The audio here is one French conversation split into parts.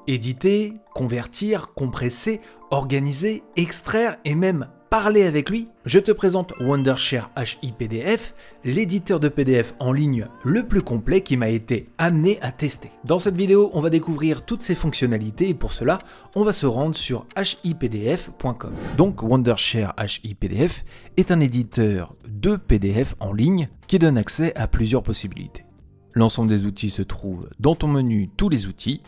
Éditer, convertir, compresser, organiser, extraire et même parler avec lui, je te présente Wondershare HIPDF, l'éditeur de PDF en ligne le plus complet qui m'a été amené à tester. Dans cette vidéo, on va découvrir toutes ses fonctionnalités et pour cela, on va se rendre sur hipdf.com. Donc Wondershare HIPDF est un éditeur de PDF en ligne qui donne accès à plusieurs possibilités. L'ensemble des outils se trouve dans ton menu Tous les outils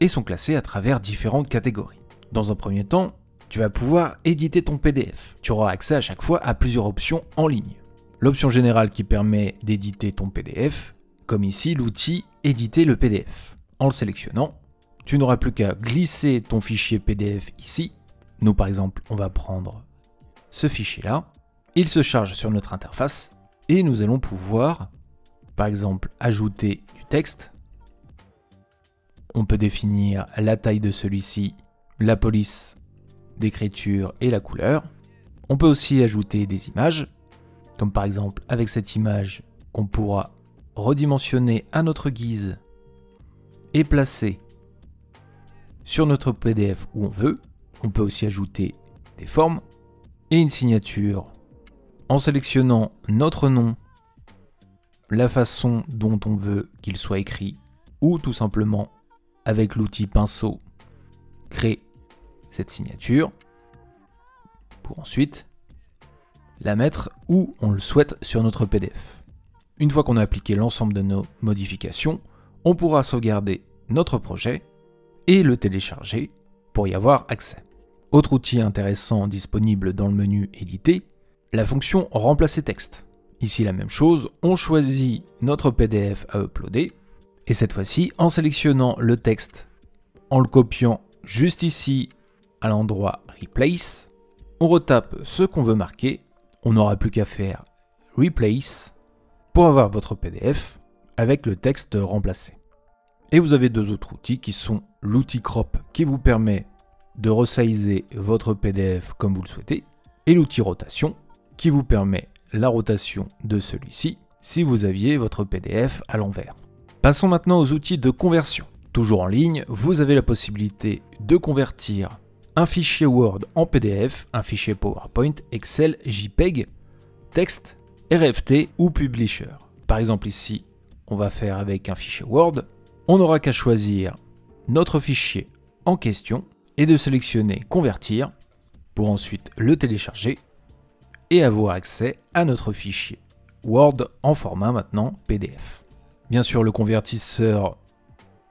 et sont classés à travers différentes catégories. Dans un premier temps, tu vas pouvoir éditer ton PDF. Tu auras accès à chaque fois à plusieurs options en ligne. L'option générale qui permet d'éditer ton PDF, comme ici l'outil Éditer le PDF. En le sélectionnant, tu n'auras plus qu'à glisser ton fichier PDF ici. Nous par exemple, on va prendre ce fichier-là. Il se charge sur notre interface et nous allons pouvoir, par exemple, ajouter du texte. On peut définir la taille de celui-ci, la police d'écriture et la couleur. On peut aussi ajouter des images, comme par exemple avec cette image qu'on pourra redimensionner à notre guise et placer sur notre PDF où on veut. On peut aussi ajouter des formes et une signature en sélectionnant notre nom, la façon dont on veut qu'il soit écrit ou tout simplement avec l'outil pinceau créer cette signature pour ensuite la mettre où on le souhaite sur notre PDF. Une fois qu'on a appliqué l'ensemble de nos modifications, on pourra sauvegarder notre projet et le télécharger pour y avoir accès. Autre outil intéressant disponible dans le menu Éditer, la fonction Remplacer texte. Ici la même chose, on choisit notre PDF à uploader et cette fois-ci en sélectionnant le texte, en le copiant juste ici à l'endroit Replace, on retape ce qu'on veut marquer, on n'aura plus qu'à faire Replace pour avoir votre PDF avec le texte remplacé. Et vous avez deux autres outils qui sont l'outil Crop qui vous permet de resizer votre PDF comme vous le souhaitez et l'outil Rotation qui vous permet la rotation de celui-ci si vous aviez votre PDF à l'envers. Passons maintenant aux outils de conversion. Toujours en ligne, vous avez la possibilité de convertir un fichier Word en PDF, un fichier PowerPoint, Excel, JPEG, texte, RFT ou Publisher. Par exemple ici, on va faire avec un fichier Word. On n'aura qu'à choisir notre fichier en question et de sélectionner Convertir pour ensuite le télécharger et avoir accès à notre fichier Word en format maintenant PDF. Bien sûr, le convertisseur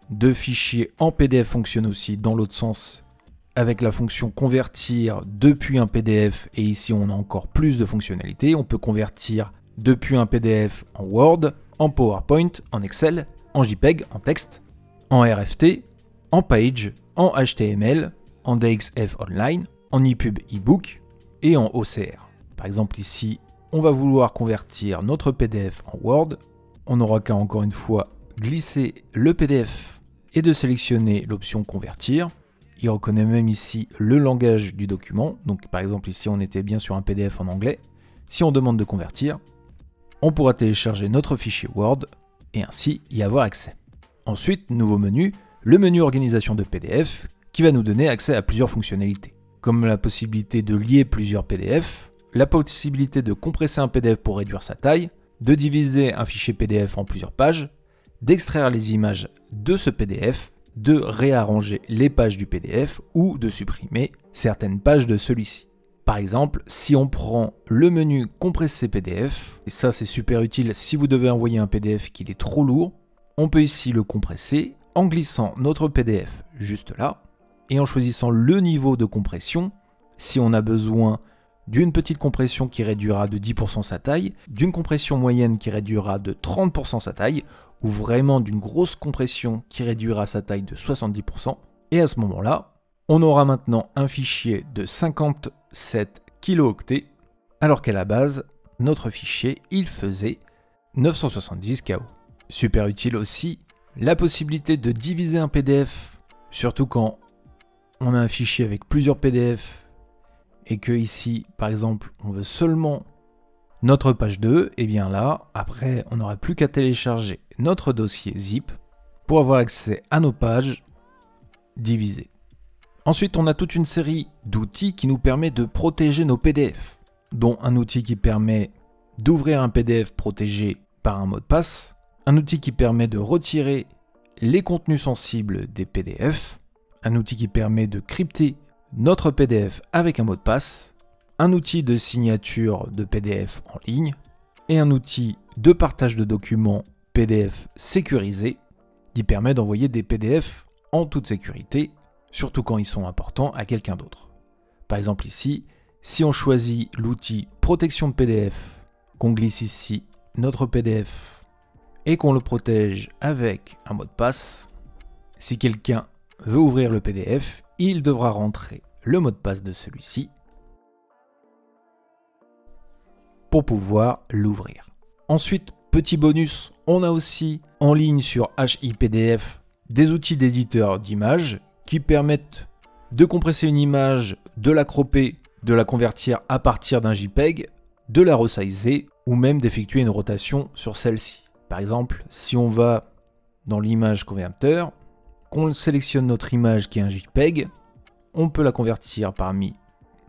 de fichiers en PDF fonctionne aussi dans l'autre sens avec la fonction convertir depuis un PDF et ici on a encore plus de fonctionnalités. On peut convertir depuis un PDF en Word, en PowerPoint, en Excel, en JPEG, en texte, en RFT, en Page, en HTML, en DXF Online, en EPUB ebook et en OCR. Par exemple ici, on va vouloir convertir notre PDF en Word. On n'aura qu'à encore une fois glisser le PDF et de sélectionner l'option convertir. Il reconnaît même ici le langage du document. Donc par exemple ici on était bien sur un PDF en anglais. Si on demande de convertir, on pourra télécharger notre fichier Word et ainsi y avoir accès. Ensuite, nouveau menu, le menu organisation de PDF qui va nous donner accès à plusieurs fonctionnalités. Comme la possibilité de lier plusieurs PDF, la possibilité de compresser un PDF pour réduire sa taille, de diviser un fichier PDF en plusieurs pages, d'extraire les images de ce PDF, de réarranger les pages du PDF ou de supprimer certaines pages de celui-ci. Par exemple, si on prend le menu compresser PDF, et ça c'est super utile si vous devez envoyer un PDF qui est trop lourd, on peut ici le compresser en glissant notre PDF juste là et en choisissant le niveau de compression. Si on a besoin d'une petite compression qui réduira de 10% sa taille, d'une compression moyenne qui réduira de 30% sa taille, ou vraiment d'une grosse compression qui réduira sa taille de 70%. Et à ce moment-là, on aura maintenant un fichier de 57 kilooctets, alors qu'à la base, notre fichier, il faisait 970 KO. Super utile aussi, la possibilité de diviser un PDF, surtout quand on a un fichier avec plusieurs PDF, et que ici, par exemple, on veut seulement notre page 2, et bien là, après, on n'aura plus qu'à télécharger notre dossier zip pour avoir accès à nos pages divisé. Ensuite, on a toute une série d'outils qui nous permettent de protéger nos PDF, dont un outil qui permet d'ouvrir un PDF protégé par un mot de passe, un outil qui permet de retirer les contenus sensibles des PDF, un outil qui permet de crypter notre PDF avec un mot de passe, un outil de signature de PDF en ligne et un outil de partage de documents PDF sécurisé qui permet d'envoyer des PDF en toute sécurité, surtout quand ils sont importants à quelqu'un d'autre. Par exemple ici, si on choisit l'outil protection de PDF, qu'on glisse ici notre PDF et qu'on le protège avec un mot de passe, si quelqu'un veut ouvrir le PDF, il devra rentrer le mot de passe de celui-ci pour pouvoir l'ouvrir. Ensuite, petit bonus, on a aussi en ligne sur HIPDF des outils d'éditeur d'images qui permettent de compresser une image, de la cropper, de la convertir à partir d'un JPEG, de la resizer ou même d'effectuer une rotation sur celle-ci. Par exemple, si on va dans l'image converter, qu'on sélectionne notre image qui est un JPEG, on peut la convertir parmi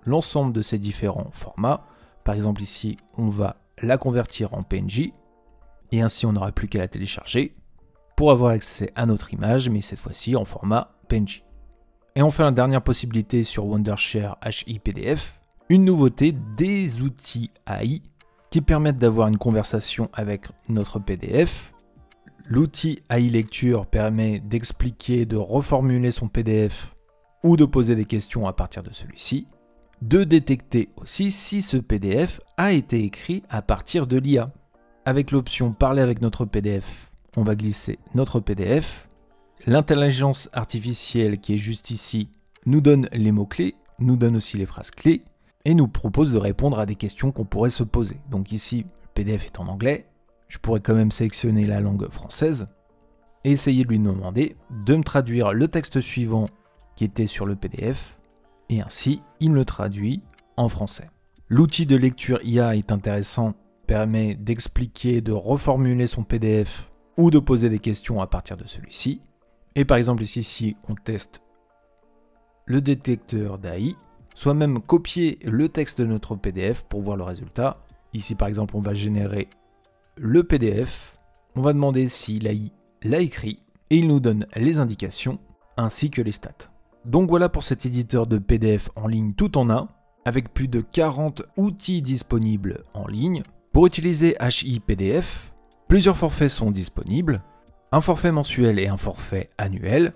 l'ensemble de ces différents formats. Par exemple ici, on va la convertir en PNG et ainsi on n'aura plus qu'à la télécharger pour avoir accès à notre image, mais cette fois-ci en format PNG. Et enfin, la dernière possibilité sur Wondershare HIPDF, une nouveauté des outils AI qui permettent d'avoir une conversation avec notre PDF. L'outil AI Lecture permet d'expliquer, de reformuler son PDF ou de poser des questions à partir de celui-ci, de détecter aussi si ce PDF a été écrit à partir de l'IA. Avec l'option Parler avec notre PDF, on va glisser notre PDF. L'intelligence artificielle qui est juste ici nous donne les mots-clés, nous donne aussi les phrases clés et nous propose de répondre à des questions qu'on pourrait se poser. Donc ici, le PDF est en anglais, je pourrais quand même sélectionner la langue française et essayer de lui demander de me traduire le texte suivant qui était sur le PDF et ainsi il me le traduit en français. L'outil de lecture IA est intéressant, permet d'expliquer, de reformuler son PDF ou de poser des questions à partir de celui-ci. Et par exemple ici, si on teste le détecteur d'AI, soit même copier le texte de notre PDF pour voir le résultat. Ici par exemple, on va générer le PDF, on va demander si l'AI l'a écrit et il nous donne les indications ainsi que les stats. Donc voilà pour cet éditeur de PDF en ligne tout en un, avec plus de 40 outils disponibles en ligne. Pour utiliser HIPDF, plusieurs forfaits sont disponibles, un forfait mensuel et un forfait annuel.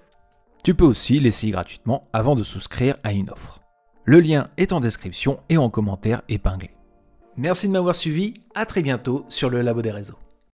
Tu peux aussi l'essayer gratuitement avant de souscrire à une offre. Le lien est en description et en commentaire épinglé. Merci de m'avoir suivi, à très bientôt sur le Labo des réseaux.